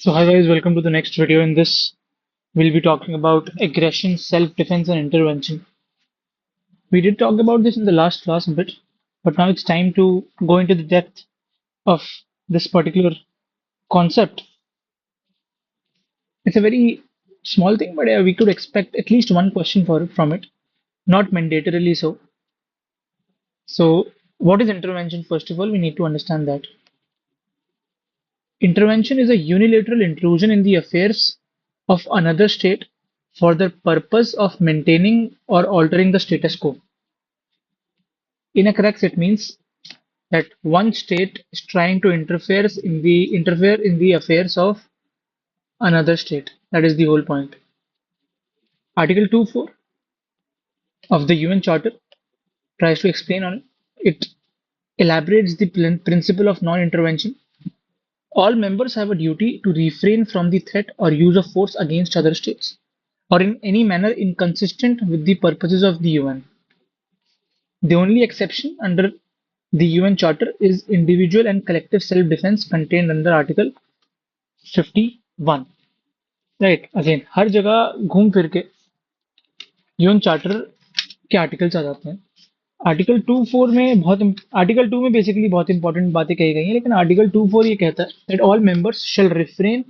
So hi guys, welcome to the next video. In this, we'll be talking about aggression, self-defense, and intervention. We did talk about this in the last class a bit, but now it's time to go into the depth of this particular concept. It's a very small thing, but we could expect at least one question from it, not mandatorily so. So, what is intervention? First of all, we need to understand that intervention is a unilateral intrusion in the affairs of another state for the purpose of maintaining or altering the status quo. In a crux, it means that one state is trying to interfere in the affairs of another state. That is the whole point. Article 2.4 of the UN Charter tries to explain on it. It elaborates the principle of non-intervention. All members have a duty to refrain from the threat or use of force against other states, or in any manner inconsistent with the purposes of the UN. The only exception under the UN Charter is individual and collective self-defense contained under Article 51. Right again हर जगह घूम फिर के UN charter के articles आ जाते हैं। Article 2.4 में आर्टिकल 2 में बेसिकली बहुत इंपॉर्टेंट बातें कही गई हैं, लेकिन आर्टिकल 2.4 ये कहता है that all members shall refrain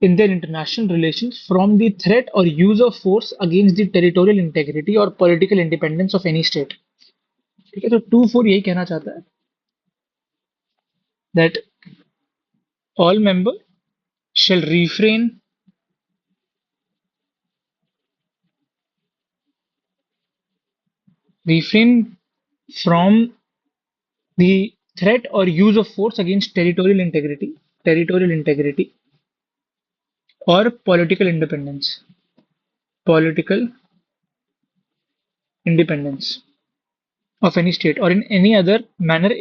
in their international relations from the threat or use of force against the territorial integrity or political independence of any state। ठीक है, तो 2.4 यही कहना चाहता है that all members shall refrain from the threat or use of force against territorial integrity or political independence of any state or in any other manner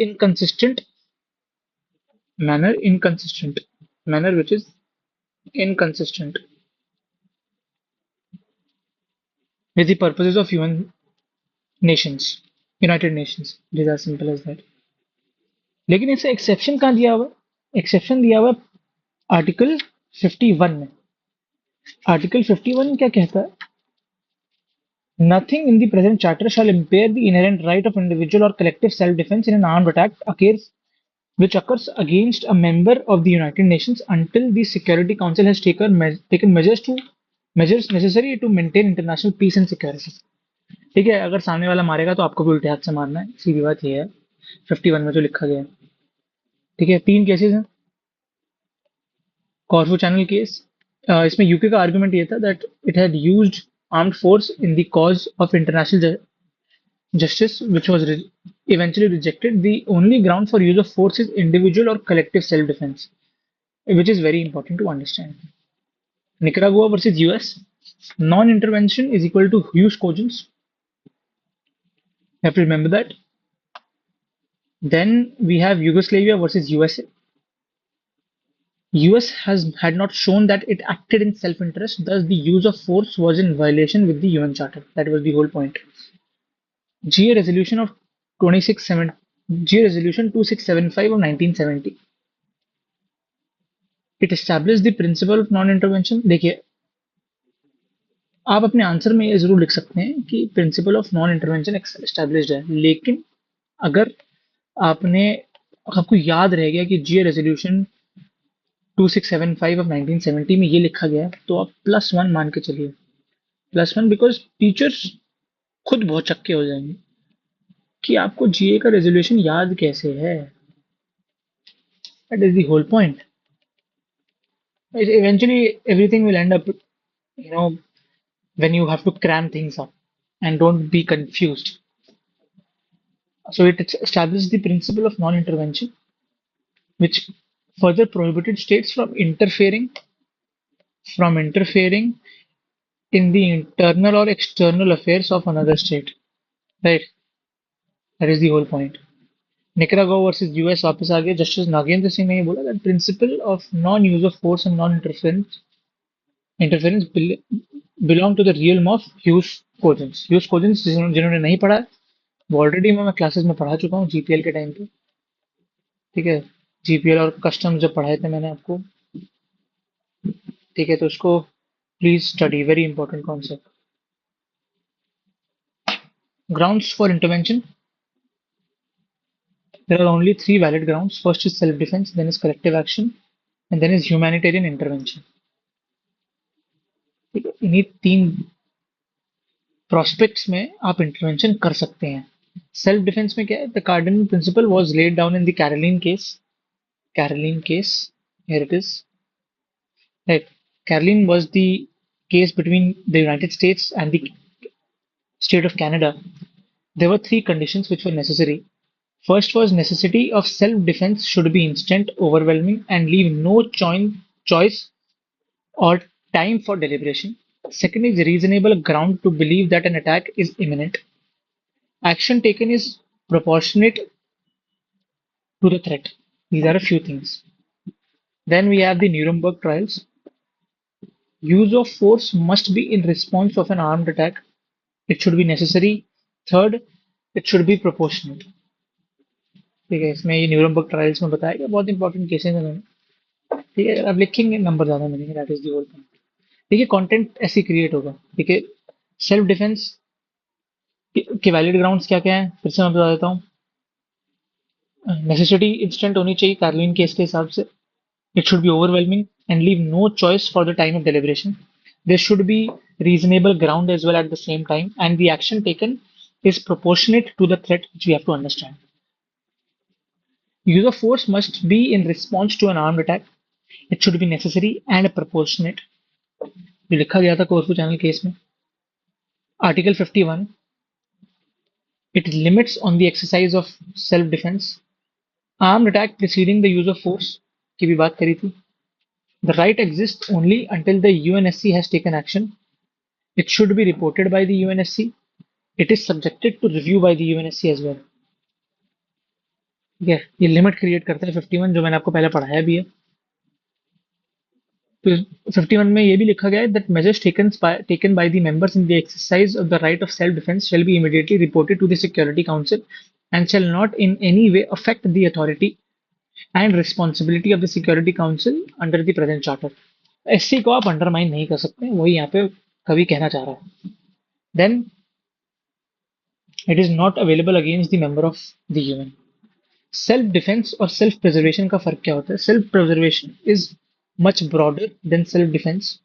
which is inconsistent with the purposes of United Nations. It is as simple as that. लेकिन इसे exception कहाँ दिया हुआ है? Exception दिया हुआ है article 51 में। आर्टिकल 51 क्या कहता है? Nothing in the present charter shall impair the inherent right of individual or collective self-defense in an armed attack which occurs against a member of the United Nations until the Security Council has taken measures necessary to maintain international peace and security। ठीक है, अगर सामने वाला मारेगा तो आपको भी उल्टे हाथ से मारना है, सीधी बात ये है 51 में जो लिखा गया है। ठीक है, 3 केसेस हैं। कॉर्फू चैनल केस, इसमें यूके का आर्गुमेंट ये था that it had used armed force in the cause of international justice, which was eventually rejected. The only ground for use of force is individual or collective self-defense, which is very important to understand. Nicaragua versus US, non-intervention is equal to jus cogens. You have to remember that. Then we have Yugoslavia versus USA. US had not shown that it acted in self-interest, thus the use of force was in violation with the UN Charter. That was the whole point. GA resolution of 2670 GA resolution 2675 of 1970, it established the principle of non-intervention। देखिए, आप अपने answer में ये जरूर लिख सकते हैं कि principle of non intervention established है, लेकिन अगर आपको याद रह गया कि जीए रेजोल्यूशन 2675 ऑफ 1970 में ये लिखा गया है, तो आप +1 मान के चलिए। +1 बिकॉज टीचर्स खुद बहुत चक्के हो जाएंगे कि आपको जीए का रेजोल्यूशन याद कैसे है। That is the whole point. Eventually everything will end up, when you have to cram things up and don't be confused. So it established the principle of non-intervention, which further prohibited states from interfering in the internal or external affairs of another state. Right? That is the whole point. Nicaragua versus US वापस आ गया। Justice Nagendra Singh ने ये बोला that principle of non-use of force and non-interference belong to the realm of jus cogens. Jus cogens जिन्होंने नहीं पढ़ा है, वो ऑलरेडी मैं क्लासेस में पढ़ा चुका हूँ जीपीएल के टाइम पे। ठीक है, जीपीएल और कस्टम्स जब पढ़ाए थे मैंने आपको, ठीक है, तो उसको please study, very important concept. Grounds for intervention. There are only three valid grounds. First is self-defense, then is collective action, and then is humanitarian intervention. ठीक है, इन्हीं तीन प्रोस्पेक्ट्स में आप इंटरवेंशन कर सकते हैं. सेल्फ डिफेंस में क्या है? The cardinal principle was laid down in the Caroline case. Caroline case, here it is. Right. Caroline was the case between the United States and the state of Canada. There were three conditions which were necessary. First was necessity of self-defense should be instant, overwhelming, and leave no choice or time for deliberation. Second is reasonable ground to believe that an attack is imminent. Action taken is proportionate to the threat. These are a few things. Then we have the Nuremberg trials. Use of force must be in response of an armed attack. It should be necessary. Third, it should be proportionate. ठीक है, इसमें ये Nuremberg trials में बताया गया, बहुत important cases हैं. ठीक है, अब लिखेंगे नंबर ज्यादा मिलेंगे, that is the whole point. देखिए, कंटेंट ऐसे क्रिएट होगा. ठीक है, सेल्फ डिफेंस के वैलिड ग्राउंड्स क्या क्या हैं, फिर से मैं बता देता हूँ. नेसेसिटी इंस्टेंट होनी चाहिए कार्लिन केस के हिसाब से. It should be overwhelming and leave no choice for the time of deliberation. There should be reasonable ground as well at the same time, and the action taken is proportionate to the threat, which we have to understand. Use of force must be in response to an armed attack. It should be necessary and proportionate. जो लिखा गया था Corfu channel case में. Article 51, it limits on the exercise of self defense. Armed attack preceding the use of force की भी बात करी थी. The right exists only until the UNSC has taken action. It should be reported by the UNSC. It is subjected to review by the UNSC as well. ठीक है, ये limit create करता है 51, जो मैंने आपको पहले पढ़ाया भी है. तो 51 में ये भी लिखा गया है that measures taken by the members in the exercise of the right of self-defense shall be immediately reported to the Security Council and shall not in any way affect the authority and responsibility of the Security Council under the present charter. SC को आप undermine नहीं कर सकते, वही यहाँ पे कवि कहना चाह रहा है. Then it is not available against the member of the UN. Self defence और सेल्फ प्रिजर्वेशन का फर्क क्या होता है? Self preservation is much broader then self defence.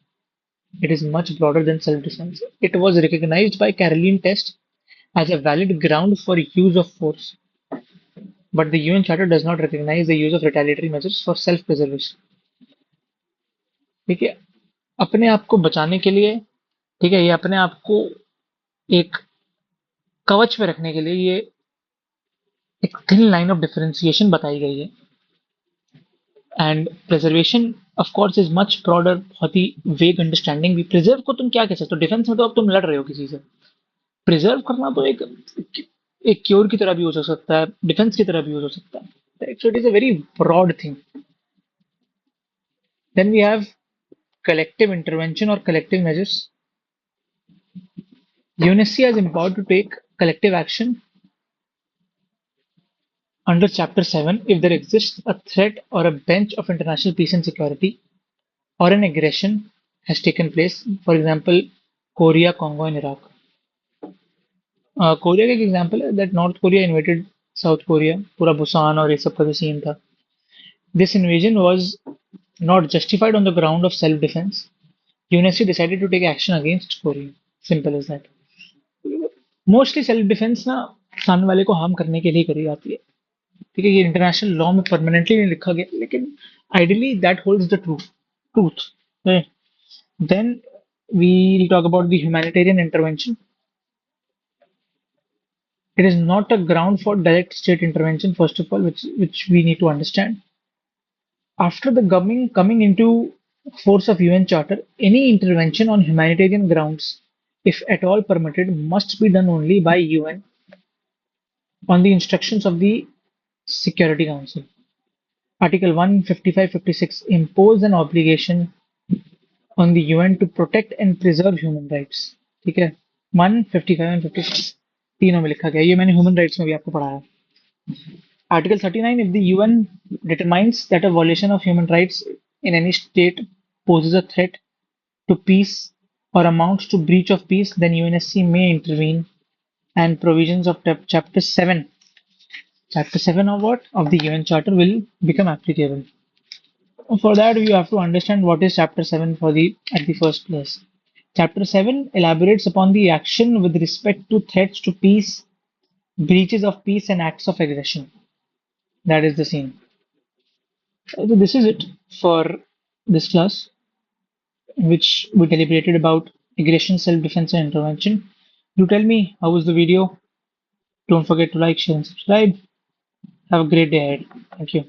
It is much broader than self-defense. It was recognized by Caroline Test as a valid ground for use of force, but the UN Charter does not recognize the use of retaliatory measures for self-preservation. ठीक है, अपने आप को बचाने के लिए, ठीक है, ये अपने आप को एक कवच में रखने के लिए ये एक थिन लाइन ऑफ डिफरेंशिएशन बताई गई है. And preservation of course is much broader, बहुत ही वेग अंडरस्टैंडिंग भी. प्रिजर्व को तुम क्या कह सकते हो? डिफेंस में तो अब तुम लड़ रहे हो किसी से. प्रिजर्व करना तो एक क्योर की तरह भी हो सकता है, डिफेंस की तरह भी हो सकता है. So it is a very broad thing. Then we have collective intervention or collective measures. UNSC has empowered to take collective action under Chapter 7 if there exists a threat or a bench of international peace and security or an aggression has taken place. For example, Korea, Congo, and Iraq. Korea का एक example है that north Korea inverted south Korea, पूरा Busan और ये सब का जो scene था. This invasion was not justified on the ground of self-defense. UNSC decided to take action against Korea. Simple as that. Mostly self defence ना सामने वाले को हार्म करने के लिए करी जाती है. ठीक है, ये इंटरनेशनल लॉ में परमानेंटली नहीं लिखा गया, लेकिन ideally that holds the truth. Then we talk about the humanitarian intervention. It is not a ground for direct state intervention, first of all, which we need to understand. After the coming into force of UN Charter, any intervention on humanitarian grounds, if at all permitted, must be done only by UN on the instructions of the Security Council. Article 155-56 impose an obligation on the UN to protect and preserve human rights. ठीक है, 155 and 56 तीनों में लिखा गया. ये मैंने human rights में भी आपको पढ़ाया. Article 39, if the UN determines that a violation of human rights in any state poses a threat to peace or amounts to breach of peace, then UNSC may intervene and provisions of Chapter 7 of what? Of the UN Charter will become applicable. For that, you have to understand what is Chapter 7 at the first place. Chapter 7 elaborates upon the action with respect to threats to peace, breaches of peace, and acts of aggression. That is the scene. So this is it for this class, in which we deliberated about aggression, self-defense, and intervention. Do tell me how was the video. Don't forget to like, share, and subscribe. Have a great day ahead. Thank you.